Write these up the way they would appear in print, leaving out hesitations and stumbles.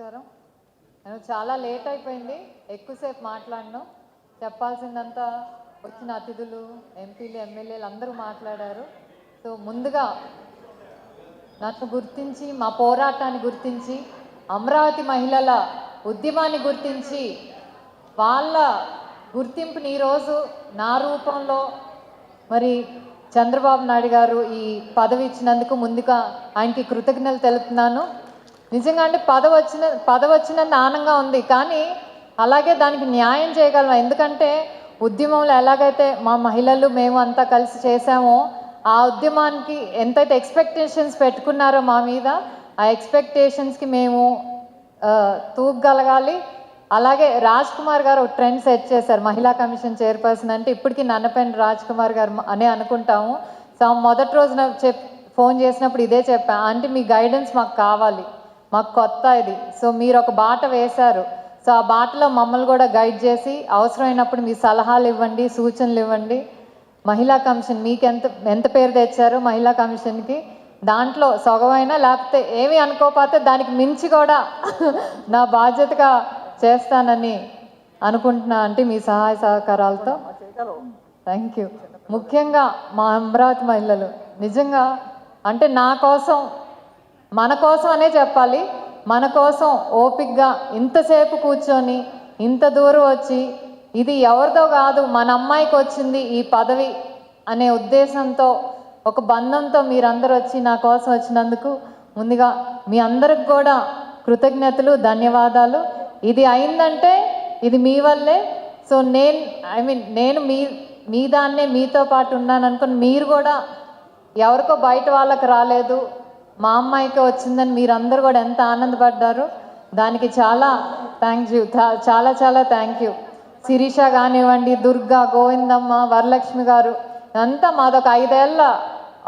నమస్కారం. నేను చాలా లేట్ అయిపోయింది, ఎక్కువసేపు మాట్లాడను. చెప్పాల్సిందంతా వచ్చిన అతిథులు, ఎంపీలు, ఎమ్మెల్యేలు అందరూ మాట్లాడారు. సో ముందుగా నన్ను గుర్తించి, మా పోరాటాన్ని గుర్తించి, అమరావతి మహిళల ఉద్యమాన్ని గుర్తించి, వాళ్ళ గుర్తింపుని ఈరోజు నా రూపంలో మరి చంద్రబాబు నాయుడు గారు ఈ పదవి ఇచ్చినందుకు ముందుగా ఆయనకి కృతజ్ఞతలు తెలుపుతున్నాను. నిజంగా అంటే పదవి వచ్చినంత ఆనందంగా ఉంది, కానీ అలాగే దానికి న్యాయం చేయగలం. ఎందుకంటే ఉద్యమంలో ఎలాగైతే మా మహిళలు మేము అంతా కలిసి చేసామో, ఆ ఉద్యమానికి ఎంతైతే ఎక్స్పెక్టేషన్స్ పెట్టుకున్నారో మా మీద, ఆ ఎక్స్పెక్టేషన్స్కి మేము తూగగలగాలి. అలాగే రాజ్ కుమార్ గారు ఒక ట్రెండ్ సెట్ చేశారు. మహిళా కమిషన్ చైర్పర్సన్ అంటే ఇప్పటికీ నన్నపేండి రాజ్ కుమార్ గారు అనే అనుకుంటాము. సో మొదటి రోజున ఫోన్ చేసినప్పుడు ఇదే చెప్పాను, అంటే మీ గైడెన్స్ మాకు కావాలి, మాకు కొత్త ఇది. సో మీరు ఒక బాట వేశారు, సో ఆ బాటలో మమ్మల్ని కూడా గైడ్ చేసి అవసరమైనప్పుడు మీ సలహాలు ఇవ్వండి, సూచనలు ఇవ్వండి. మహిళా కమిషన్ మీకు ఎంత పేరు తెచ్చారు మహిళా కమిషన్కి, దాంట్లో సగమైనా లేకపోతే ఏమీ అనుకోకపోతే దానికి మించి కూడా నా బాధ్యతగా చేస్తానని అనుకుంటున్నా. అంటే మీ సహాయ సహకారాలతో థ్యాంక్ యూ. ముఖ్యంగా మా అమరావతి మహిళలు నిజంగా అంటే నా కోసం, మన కోసం అనే చెప్పాలి, మన కోసం ఓపికగా ఇంతసేపు కూర్చొని ఇంత దూరం వచ్చి, ఇది ఎవరిదో కాదు మన అమ్మాయికి వచ్చింది ఈ పదవి అనే ఉద్దేశంతో, ఒక బంధంతో మీరందరూ వచ్చి నా కోసం వచ్చినందుకు ముందుగా మీ అందరికి కూడా కృతజ్ఞతలు, ధన్యవాదాలు. ఇది అయిందంటే ఇది మీ వల్లే. సో నేను మీ దాన్నే మీతో పాటు ఉన్నాను అనుకుని, మీరు కూడా ఎవరికో బయట వాళ్ళకి రాలేదు, మా అమ్మాయికి వచ్చిందని మీరందరూ కూడా ఎంత ఆనందపడ్డారు, దానికి చాలా థ్యాంక్ యూ, చాలా చాలా థ్యాంక్ యూ. శిరీష కానివ్వండి, దుర్గా, గోవిందమ్మ, వరలక్ష్మి గారు, అంతా మాదొక 5 ఏళ్ళ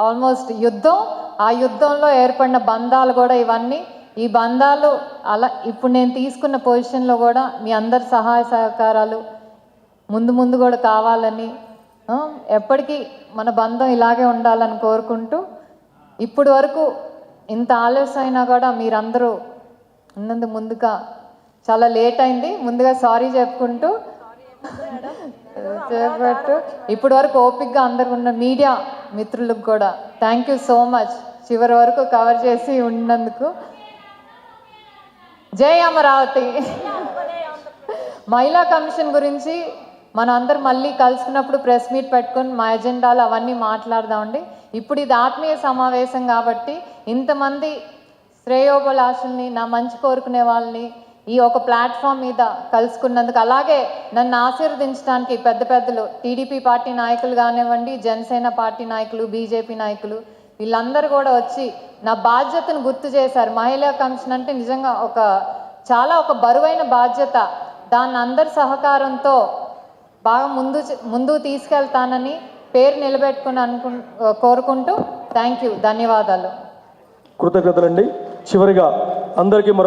ఆల్మోస్ట్ యుద్ధం. ఆ యుద్ధంలో ఏర్పడిన బంధాలు కూడా ఇవన్నీ. ఈ బంధాలు అలా ఇప్పుడు నేను తీసుకున్న పొజిషన్లో కూడా మీ అందరి సహాయ సహకారాలు ముందు కూడా కావాలని, ఎప్పటికీ మన బంధం ఇలాగే ఉండాలని కోరుకుంటూ, ఇప్పటి వరకు ఇంత ఆలస్యం అయినా కూడా మీరందరూ ఉన్నందుకు ముందుగా చాలా లేట్ అయింది, ముందుగా సారీ చెప్పుకుంటూ చేపట్టు ఇప్పటి వరకు ఓపిక్గా అందరు ఉన్న మీడియా మిత్రులకు కూడా థ్యాంక్ యూ సో మచ్, చివరి వరకు కవర్ చేసి ఉన్నందుకు. జై అమరావతి. మహిళా కమిషన్ గురించి మనం అందరం మళ్ళీ కలుసుకున్నప్పుడు ప్రెస్ మీట్ పెట్టుకొని మా ఎజెండాలు అవన్నీ మాట్లాడదామండి. ఇప్పుడు ఇది ఆత్మీయ సమావేశం కాబట్టి ఇంతమంది శ్రేయోభిలాషుల్ని, నా మంచి కోరుకునే వాళ్ళని ఈ ఒక ప్లాట్ఫామ్ మీద కలుసుకున్నందుకు, అలాగే నన్ను ఆశీర్వదించడానికి పెద్దలు టీడీపీ పార్టీ నాయకులు కానివ్వండి, జనసేన పార్టీ నాయకులు, బీజేపీ నాయకులు, వీళ్ళందరూ కూడా వచ్చి నా బాధ్యతను గుర్తు చేశారు. మహిళా కమిషన్ అంటే నిజంగా చాలా బరువైన బాధ్యత, దాన్ని అందరి సహకారంతో బాగా ముందుకు తీసుకెళ్తానని పేరు నిలబెట్టుకుని కోరుకుంటూ థ్యాంక్ యూ, ధన్యవాదాలు. కృతజ్ఞతలండి. చివరిగా అందరికీ